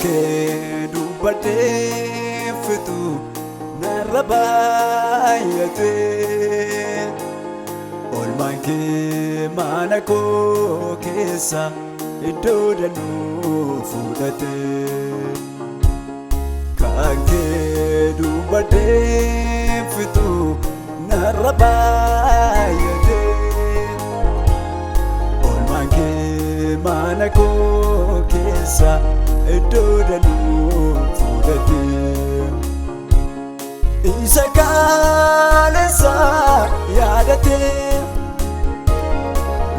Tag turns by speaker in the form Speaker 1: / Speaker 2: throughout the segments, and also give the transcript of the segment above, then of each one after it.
Speaker 1: kee dubbadhee fitu narra baay'atee oolmaan kee mana koo keessa iddoo danuu fudhatee kan kee dubbadhee fitu narra baay'atee oolmaan kee mana koo keessa iddoo danuu fudhatee isa kaalessa yaadatee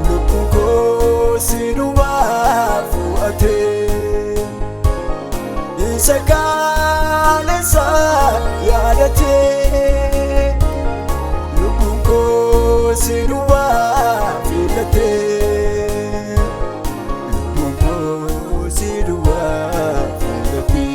Speaker 1: lubbuun koo sinumaa fu'atee isa kaalessa yaadatee lubbuun koo sinumaa filatee lubbuun koo sinumaa filatee.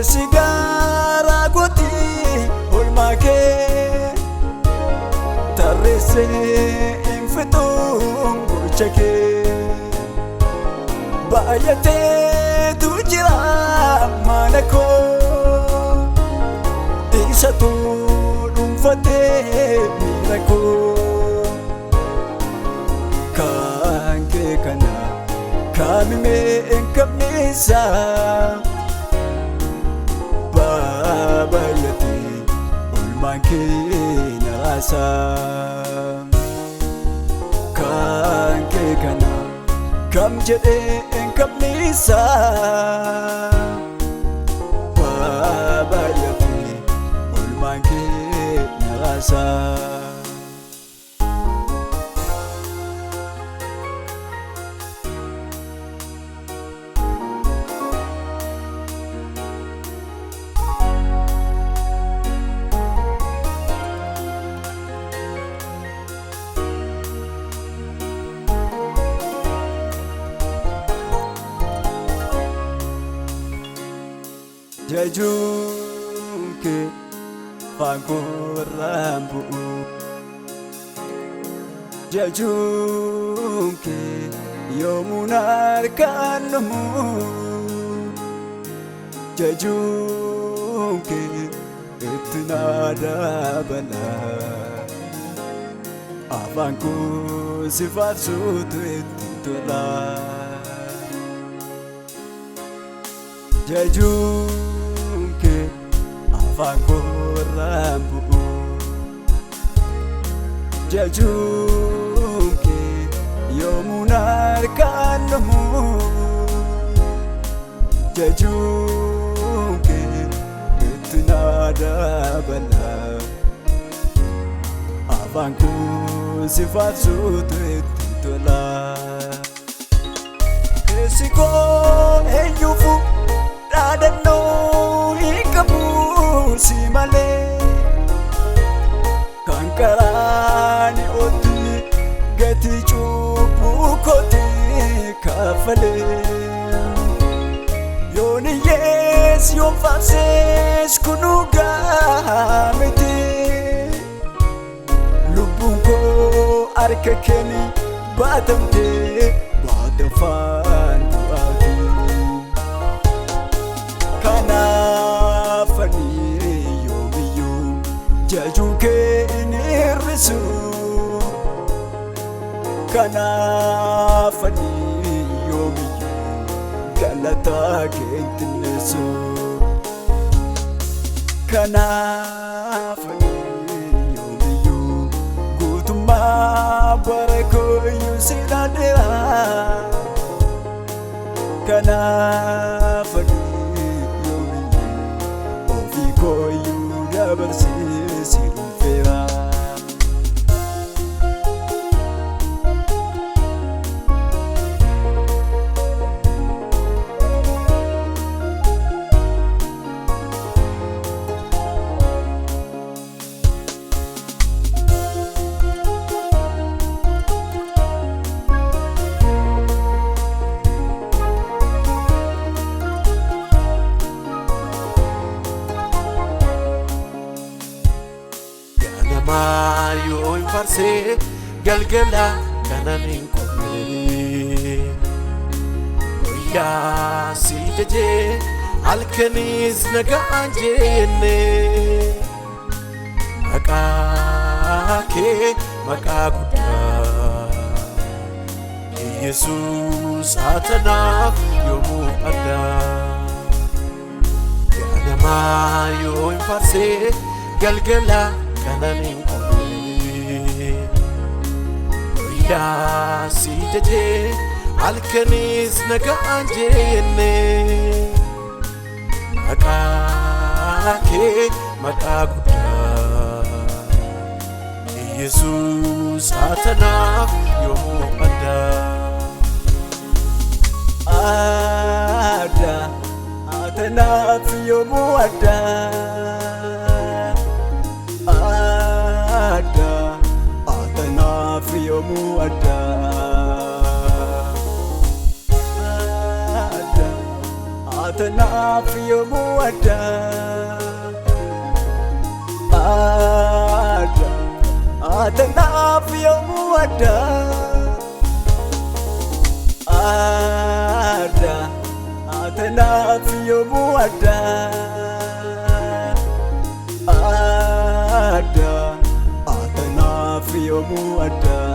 Speaker 1: Sigara goti oolmaa kee tarreessee infituun gocha kee baay'ateetu jira mana koo isatu dhuunfatee miira koo kan kee kana kaamimee hin qabneessaa baay'atee oolmaan kee naraasaa kan kee kana kam jedhee hin qabneessaa baay'atee oolmaan kee naraasaa. Jajuun kee fagoo irraan bu'u jajuun kee yoomuun harkaan dhumu jajuun kee itti naa dabala afaan koo si faarsuutu itti tola jajuun afaan koo irraan bu'u jajuun kee yoomuun harkaan dhumu jajuun kee itti naa dabala afaan koo si faarsuutu itti tola keessi koo eenyuufu dhaadannoo hin qabu si malee kan karaani otti gatii cubbuu kooti kaffalee yoon hiyyees yoon faarsees kunuu gahaa miti lubbuun koo harka keeni baatamtee baatafaan du'aati kanaafanii yoomiyyuu jajuun kee hin hir'isu kanaafanii yoomiyyuu galataa kee hin xinneessu kanaafanii yoomiyyuu guutummaa bara kooyyuu si dhaadheeraa kanaafanii koyyuu dabarsee si dhufeera. farsee galgala kananin qubne guyyaa si jajee halkanis nagaan jenne maqaa kee maqaa guddaa Yesus atanaaf yoomuu addaa yaadamaa yoo hin farsee galgala kananin qubne guyyaa si jajee halkanis nagaan jenne maqaa kee maqaa guddaa Yesus atanaaf yoomuu addaa atanaaf yoomuu addaa atanaaf yoomuu addaa atanaaf yoomuu addaa atanaaf yoomuu addaa atanaaf yoomuu addaa atanaaf yoomuu addaa